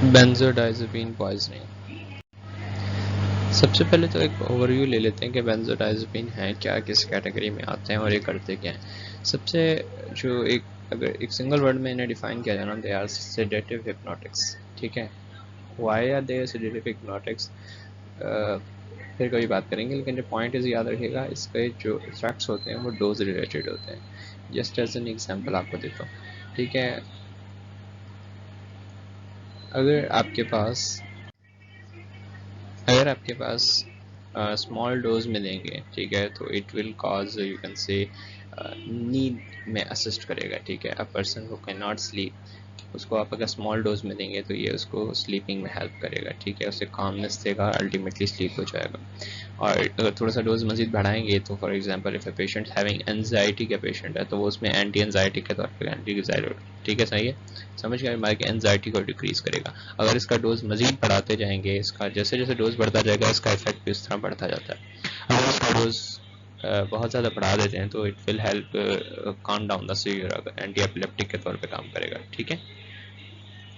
बेंजोडाइज़ेपिन poisoning. सबसे पहले तो एक ओवरव्यू ले लेते हैं कि बेंजोडाइज़ेपिन है क्या, किस कैटेगरी में आते हैं और ये करते क्या हैं। सबसे जो एक अगर एक सिंगल वर्ड में इन्हें डिफाइन किया जाए ना, दे आर सेडेटिव हिप्नोटिक्स। ठीक है, why are they sedative hypnotics फिर कभी बात करेंगे, लेकिन जो पॉइंट इज याद रखिएगा, इसके जो इफेक्ट्स होते हैं वो डोज रिलेटेड होते हैं। जस्ट एज एन एग्जांपल आपको देता हूँ। ठीक है, अगर आपके पास स्मॉल डोज मिलेंगे, ठीक है, तो it will cause you can say नींद में असिस्ट करेगा। ठीक है, a person who can not sleep, उसको आप अगर स्मॉल डोज में देंगे तो ये उसको स्लीपिंग में हेल्प करेगा। ठीक है, उसे कामनेस देगा, अल्टीमेटली स्लीप हो जाएगा। और अगर थोड़ा सा डोज मजीद बढ़ाएंगे तो for example if a patient having anxiety का पेशेंट है तो वो उसमें एंटी एंजाइटी के तौर पर एंटी, ठीक है, सही है, समझ गए, हमारे एंजाइटी को डिक्रीज करेगा। अगर इसका डोज मजीद बढ़ाते जाएंगे, इसका जैसे जैसे डोज बढ़ता जाएगा इसका इफेक्ट भी उस तरह बढ़ता जाता है। अगर इसका डोज बहुत ज़्यादा बढ़ा देते हैं तो it will help calm down the severe, अगर एंटी एपिलेप्टिक के तौर पे काम करेगा। ठीक है,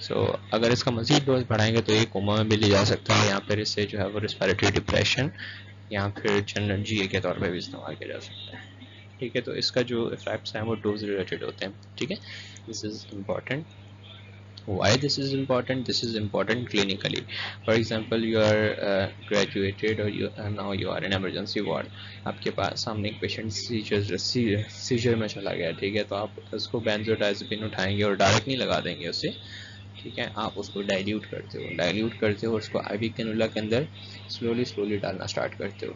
सो अगर इसका मजीद डोज बढ़ाएंगे तो ये कोमा में भी ले जा सकता है, या फिर इससे जो है वो रिस्पिरेटरी डिप्रेशन या फिर जनरल जीए के तौर पे भी इस्तेमाल किया जा सकता है। ठीक है, तो इसका जो इफेक्ट्स हैं वो डोज रिलेटेड होते हैं। ठीक है, this is important. Why this is important? This is important clinically. For example, you are graduated or now you are in emergency ward. आपके पास सामने एक पेशेंट सीजर में चला गया। ठीक है, तो आप उसको बेंजोडाइज़ेपिन उठाएंगे और डायरेक्ट नहीं लगा देंगे उसे। ठीक है, आप उसको डाइल्यूट करते हो उसको आईवी कैनुला के अंदर स्लोली स्लोली डालना स्टार्ट करते हो,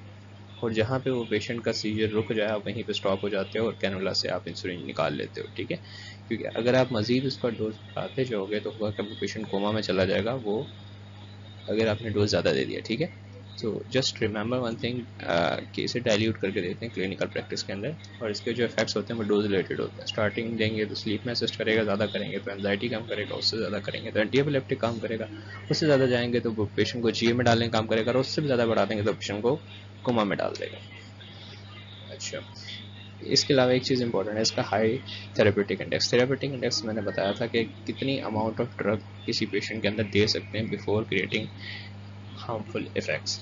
और जहाँ पे वो पेशेंट का सीजर रुक जाए आप वहीं पे स्टॉप हो जाते हो और कैनुला से आप इंसुलिन निकाल लेते हो। ठीक है, क्योंकि अगर आप मज़ीद उसका डोज बढ़ाते जाओगे तो हुआ कभी पेशेंट कोमा में चला जाएगा, वो अगर आपने डोज ज़्यादा दे दिया। ठीक है, तो जस्ट रिमेंबर वन थिंग कि इसे डाइल्यूट करके देते हैं क्लिनिकल प्रैक्टिस के अंदर, और इसके जो इफेक्ट्स होते हैं वो डोज रिलेटेड होते हैं। स्टार्टिंग देंगे तो स्लीप में असिस्ट करेगा, ज़्यादा करेंगे तो एंजाइटी कम करेगा, उससे ज़्यादा करेंगे तो एंटी एपिलेप्टिक काम करेगा, उससे ज़्यादा जाएंगे तो पेशेंट को जीए में डालने काम करेगा, और उससे भी ज़्यादा बढ़ा देंगे तो पेशेंट को कोमा में डाल देगा। अच्छा, इसके अलावा एक चीज़ इंपॉर्टेंट है, इसका high therapeutic index. Therapeutic index मैंने बताया था कि कितनी अमाउंट ऑफ ड्रग किसी पेशेंट के अंदर दे सकते हैं बिफोर क्रिएटिंग हार्मफुल इफेक्ट्स।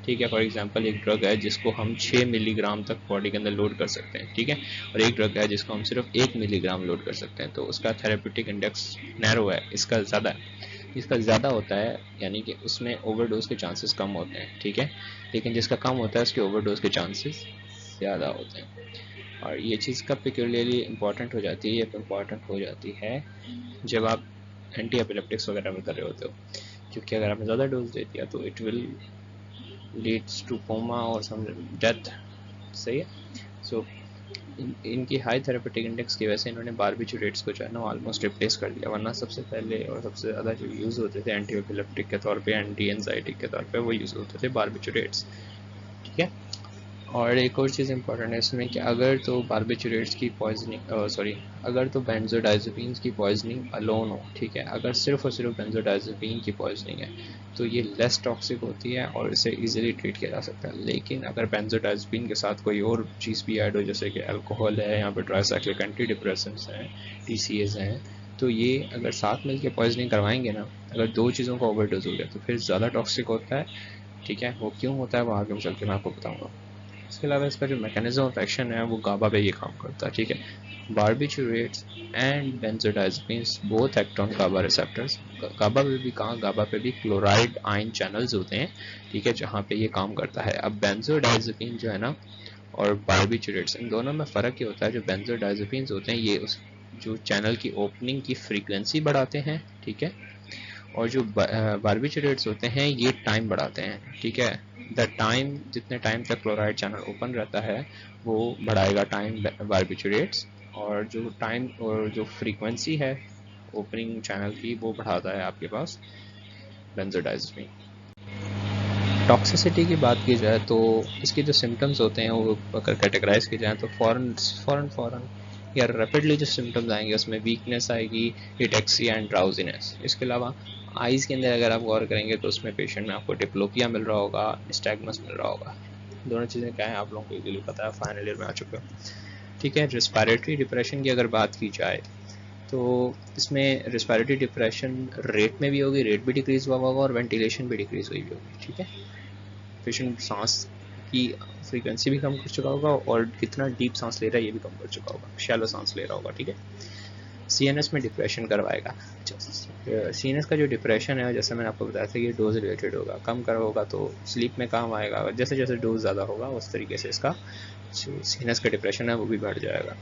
ठीक है, फॉर एग्जांपल एक ड्रग है जिसको हम 6 मिलीग्राम तक बॉडी के अंदर लोड कर सकते हैं। ठीक है, और एक ड्रग है जिसको हम सिर्फ 1 मिलीग्राम लोड कर सकते हैं, तो उसका थेरेप्यूटिक इंडेक्स नैरो है, इसका ज़्यादा है। जिसका ज़्यादा होता है यानी कि उसमें ओवरडोज के चांसेस कम होते हैं। ठीक है, लेकिन जिसका कम होता है उसके ओवरडोज के चांसेस ज़्यादा होते हैं। और ये चीज़ कब पिक्यूलियरली इम्पॉर्टेंट हो जाती है, ये इम्पॉर्टेंट हो जाती है जब आप एंटी एपिलेप्टिक्स वगैरह में कर रहे होते हो, क्योंकि अगर आपने ज़्यादा डोज दे दिया तो it will leads two comma और सम डेथ। सही है, सो इनकी हाई थेरेपेटिक इंडेक्स की वजह से इन्होंने बारबिचुरेट्स को जो है ना ऑलमोस्ट रिप्लेस कर दिया, वरना सबसे पहले और सबसे ज़्यादा जो यूज़ होते थे एंटी एपिलेप्टिक के तौर पे, एंटी एंजाइटिक के तौर पे, वो यूज़ होते थे बारबिचुरेट्स। ठीक है, और एक और चीज़ इंपॉर्टेंट है इसमें कि अगर तो बारबिचुरेट्स की पॉइजनिंग अगर तो बेंजोडाइज़ेपिन की पॉइजनिंग अलोन हो, ठीक है, अगर सिर्फ और सिर्फ बेंजोडाइज़ेपिन की पॉइजनिंग है तो ये लेस टॉक्सिक होती है और इसे इजीली ट्रीट किया जा सकता है। लेकिन अगर बेंजोडाइज़ेपिन के साथ कोई और चीज़ भी ऐड हो, जैसे कि अल्कोहल है, यहाँ पर ट्राइसाइक्लिक एंटी डिप्रेसेंट्स हैं, TCAs हैं, तो ये अगर साथ मिलकर पॉइजनिंग करवाएंगे ना, अगर दो चीज़ों का ओवरडोज हो गया तो फिर ज़्यादा टॉक्सिक होता है। ठीक है, वो क्यों होता है वो आगे चल के मैं आपको बताऊँगा। इसके अलावा इसका जो मैकेनिज्म ऑफ एक्शन है वो गाबा पे ये काम करता है। ठीक है, barbiturates and benzodiazepines both act on GABA receptors. GABA पे भी कहाँ, गाबा पे भी क्लोराइड आयन चैनल्स होते हैं। ठीक है, जहाँ पे ये काम करता है। अब बेंजोडाइज़ेपिन जो है ना और बारबिचुरेट्स, इन दोनों में फ़र्क ये होता है, जो बेंजोडाइज़ेपिन्स होते हैं ये उस जो चैनल की ओपनिंग की फ्रीक्वेंसी बढ़ाते हैं। ठीक है, और जो बारबिचुरेट्स होते हैं ये टाइम बढ़ाते हैं। ठीक है, द टाइम, जितने टाइम तक क्लोराइड चैनल ओपन रहता है वो बढ़ाएगा टाइम बारबिचुरेट्स, और जो टाइम और जो फ्रीक्वेंसी है ओपनिंग चैनल की वो बढ़ाता है आपके पास बेंजोडाइज़ेपिन। टॉक्सिसिटी की बात की जाए तो इसके जो सिम्टम्स होते हैं वो अगर कैटेगराइज की जाए तो फ़ौरन या रैपिडली जो सिम्टम्स आएंगे उसमें वीकनेस आएगी, एटेक्सिया एंड ड्राउजीनेस। इसके अलावा आइज़ के अंदर अगर आप गौर करेंगे तो उसमें पेशेंट में आपको डिप्लोपिया मिल रहा होगा, निस्टैग्मस मिल रहा होगा। दोनों चीज़ें क्या है आप लोगों को इजीली पता है, फाइनल ईयर में आ चुके हो। ठीक है, रेस्पिरेटरी डिप्रेशन की अगर बात की जाए तो इसमें रिस्पायरेटरी डिप्रेशन रेट में भी होगी, रेट भी डिक्रीज हुआ होगा और वेंटिलेशन भी डिक्रीज हुई भी होगी, ठीक है। पेशेंट सांस की फ्रीक्वेंसी भी कम कर चुका होगा और कितना डीप सांस ले रहा है ये भी कम कर चुका होगा, शैलो सांस ले रहा होगा, ठीक है। सीएनएस में डिप्रेशन करवाएगा। सीएनएस का जो डिप्रेशन है जैसे मैंने आपको बताया था कि डोज रिलेटेड होगा, कम कर होगा तो स्लीप में काम आएगा, जैसे जैसे डोज ज़्यादा होगा उस तरीके से इसका जो सीएनएस का डिप्रेशन है वो भी बढ़ जाएगा।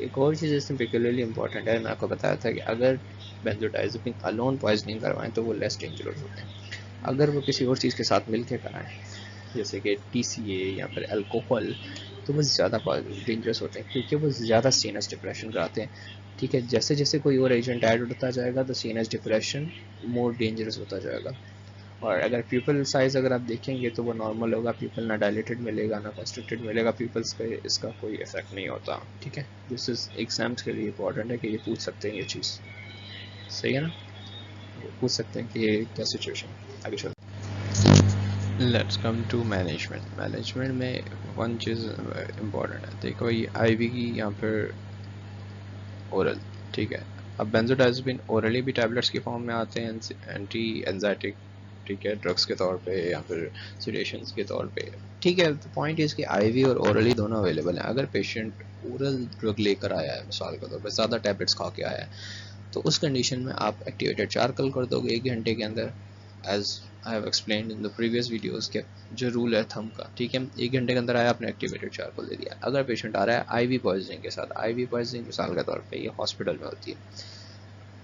एक और चीज़ इसमें पेक्युलरली इंपॉर्टेंट है, मैं आपको बताया था कि अगर बेंजोडाइज़ेपिन अलोन पॉइजनिंग करवाएं तो वो लेस डेंजरस होते हैं, अगर वो किसी और चीज़ के साथ मिल के कराएँ जैसे कि TCA या फिर अल्कोहल तो वो ज़्यादा डेंजरस होते हैं क्योंकि वो ज़्यादा सीएनएस डिप्रेशन कराते हैं, ठीक है। जैसे जैसे कोई और एजेंट ऐड होता जाएगा तो सीएनएस डिप्रेशन मोर डेंजरस होता जाएगा। और अगर प्यूपल साइज अगर आप देखेंगे तो वो नॉर्मल होगा, प्यूपल ना डायलेटेड मिलेगा ना कंस्ट्रिक्टेड मिलेगा, प्यूपल्स पे इसका कोई इफेक्ट नहीं होता, ठीक है। दिस इज एग्जाम्स के लिए इंपॉर्टेंट है कि ये पूछ सकते हैं ये चीज़, सही है ना, पूछ सकते हैं कि ये क्या सिचुएशन। आगे चलो, let's come to management. Management में वन चीज़ इम्पॉर्टेंट है, देखो ये आईवी की यहाँ पर ओरल, ठीक है। अब बेंजोडाइज़ेपिन ओरली भी टैबलेट्स की फॉर्म में आते हैं एंटी एंजाइटिक, ठीक है, ड्रग्स के तौर पे या फिर सिडेशंस के तौर पे, ठीक है। तो पॉइंट इसकी आईवी और ओरली दोनों अवेलेबल हैं। अगर पेशेंट ओरल ड्रग लेकर आया है मिसाल के तौर पर ज़्यादा टैबलेट्स खा के आया है तो उस कंडीशन में आप एक्टिवेटेड चारकोल कर दोगे 1 घंटे के अंदर, as I have explained in the previous videos के जो रूल है थंब का, ठीक है। 1 घंटे के अंदर आया आपने एक्टिवेटेड चारकोल दे दिया। अगर पेशेंट आ रहा है आईवी पॉइजनिंग के साथ, आईवी पॉइजनिंग मिसाल के तौर पे ये हॉस्पिटल में होती है,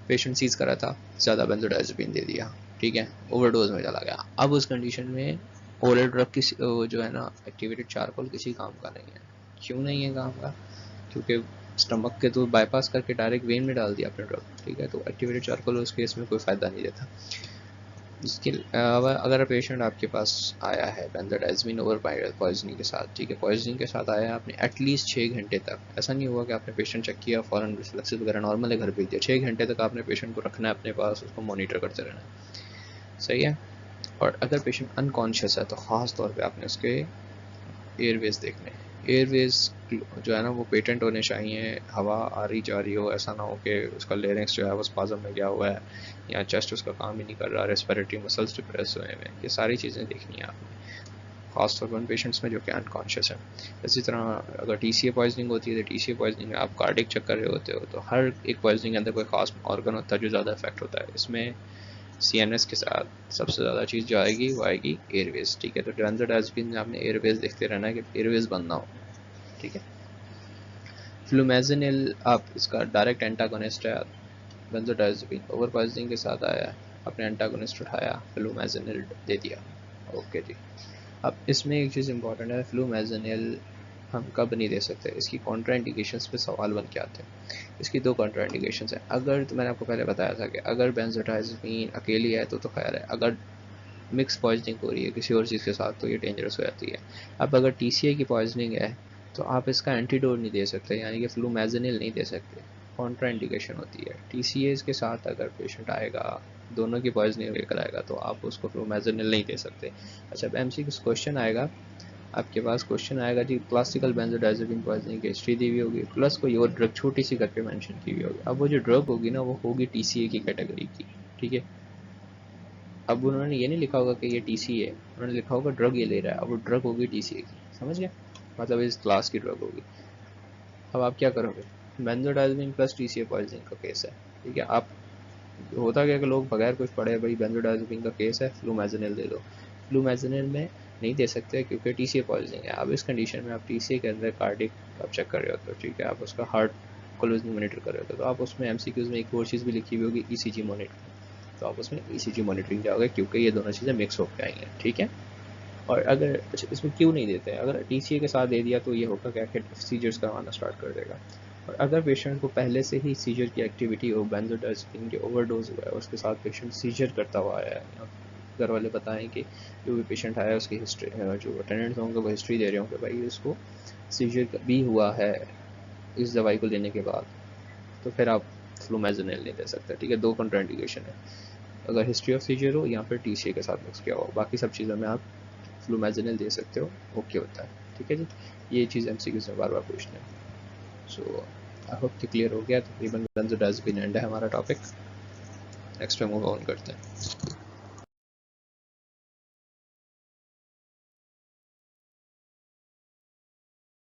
पेशेंट सीज करा था, ज़्यादा बेंजोडाइज़ेपिन दे दिया, ठीक है, ओवरडोज में चला गया। अब उस कंडीशन में ओरल ड्रग किसी जो है ना एक्टिवेटेड चारकोल किसी काम का नहीं है। क्यों नहीं है काम का? क्योंकि स्टमक के तो बाईपास करके डायरेक्ट वेन में डाल दिया आपने ड्रग, ठीक है। तो एक्टिवेटेड चारकोल उस केस में कोई फ़ायदा नहीं देता। इसके अलावा अगर पेशेंट आपके पास आया है बेंजोडाइज़ेपिन ओवर पॉइजनिंग के साथ, ठीक है, पॉइजनिंग के साथ आया है, आपने एटलीस्ट 6 घंटे तक, ऐसा नहीं हुआ कि आपने पेशेंट चेक किया फ़ौरन रिफ्लेक्सिस वगैरह नॉर्मल है घर भेज दिया, 6 घंटे तक आपने पेशेंट को रखना है अपने पास, उसको मॉनिटर करते रहना है, सही है। और अगर पेशेंट अनकॉन्शियस है तो ख़ास तौर पे आपने उसके एयरवेज देखने हैं। एयरवेज जो है ना वो पेटेंट होने चाहिए, हवा आ रही जा रही हो, ऐसा ना हो कि उसका लेरिंक्स जो है वो स्पाज़म में गया हुआ है या चेस्ट उसका काम ही नहीं कर रहा, रेस्पिरेटरी मसल्स डिप्रेस हुए हैं, ये सारी चीज़ें देखनी है आपने, खासतौर पर उन पेशेंट्स में जो कि अनकॉन्शियस है। इसी तरह अगर TCA पॉइजनिंग होती है तो TCA पॉइजनिंग में आप कार्डिक चेक कर रहे होते हो तो हर एक पॉइजनिंग के अंदर कोई खास ऑर्गन होता है जो ज़्यादा इफेक्ट होता है। इसमें CNS के साथ सबसे ज़्यादा चीज़ जो आएगी वो आएगी एयरवेज, ठीक है। तो बेंजोडाइज़ेपिन में आपने एयरवेज देखते रहना है कि एयरवेज बंद ना हो, ठीक है। फ्लूमेज़िनिल आप इसका डायरेक्ट एंटागोनिस्ट है, बेंजोडाइज़ेपिन ओवर पॉइजनिंग के साथ आया, आपने एंटागोनिस्ट उठाया, फ्लूमेज़िनिल दे दिया, ओके जी। अब इसमें एक चीज़ इंपॉर्टेंट है, फ्लूमेज़िनिल हम कब नहीं दे सकते, इसकी कॉन्ट्राइंडिकेशंस पे सवाल बन के आते हैं। इसकी 2 कॉन्ट्राइंडिकेशंस हैं। अगर तो मैंने आपको पहले बताया था कि अगर बेंजोडाइज़ेपिन अकेली है तो खैर है, अगर मिक्स पॉइजनिंग हो रही है किसी और चीज़ के साथ तो ये डेंजरस हो जाती है। अब अगर TCA की पॉइजनिंग है तो आप इसका एंटीडोट नहीं दे सकते, यानी कि फ्लूमेज़िनिल नहीं दे सकते, कॉन्ट्राइंडिकेशन होती है। TCA के साथ अगर पेशेंट आएगा, दोनों की पॉइजनिंग लेकर आएगा तो आप उसको फ्लूमेज़िनिल नहीं दे सकते। अच्छा, अब MCQ क्वेश्चन आएगा आपके पास, क्वेश्चन आएगा जी क्लासिकल बेंजोडाइज़ेपिन पॉइजनिंग की हिस्ट्री दी हुई होगी प्लस कोई और ड्रग छोटी सी करके मेंशन की हुई होगी। अब वो जो ड्रग होगी ना वो होगी TCA की कैटेगरी की, ठीक है। अब उन्होंने ये नहीं लिखा होगा कि ये TCA है, उन्होंने लिखा होगा ड्रग ये ले रहा है, अब वो ड्रग होगी TCA की, समझ गए, मतलब इस क्लास की ड्रग होगी। अब आप क्या करोगे, बेंजोडाइज़ेपिन प्लस TCA पॉइजनिंग का केस है, ठीक है। आप होता क्या कि लोग बगैर कुछ पढ़े भाई बेंजोडाइज़ेपिन का केस है फ्लूमेज़िनिल दे दो, फ्लूमेज़िनिल में नहीं दे सकते क्योंकि TCA पॉइजनिंग है। अब इस कंडीशन में आप TCA के अंदर कार्डिक आप चेक कर रहे होते हो, ठीक है, आप उसका हार्ट क्लोजली मॉनिटर कर रहे होते हो, तो आप उसमें MCQs में एक और चीज़ भी लिखी हुई होगी ECG मॉनिटरिंग, तो आप उसमें ECG मॉनिटरिंग जाओगे क्योंकि ये दोनों चीज़ें मिक्स होकर आई हैं, ठीक है। और अगर अच्छा इसमें क्यों नहीं देते हैं, अगर TCA के साथ दे दिया तो ये होगा क्या कि सीजर्स करवाना स्टार्ट कर देगा। और अगर पेशेंट को पहले से ही सीजर की एक्टिविटी हो, बेंजोडाइज़ेपिन के ओवरडोज हुआ है, उसके साथ पेशेंट सीजर करता हुआ आया है, घर वाले बताएं कि जो भी पेशेंट आया है उसकी हिस्ट्री, जो अटेंडेंट्स होंगे वो हिस्ट्री दे रहे होंगे भाई उसको सीजर भी हुआ है इस दवाई को लेने के बाद, तो फिर आप फ्लूमेज़िनिल नहीं दे सकते, ठीक है। 2 कंट्राइंडिकेशन है, अगर हिस्ट्री ऑफ सीजर हो या फिर TCA के साथ मिक्स किया हो, बाकी सब चीज़ों में आप फ्लूमेज़िनिल दे सकते हो, ओके होता है, ठीक है जी। ये चीज़ MCQs में बार बार पूछते हैं। सो आई होप कि क्लियर हो गया। तकरीबन बेंजोडाइज़ेपिन एंड है हमारा टॉपिक। नेक्स्ट पे मूव ऑन करते हैं।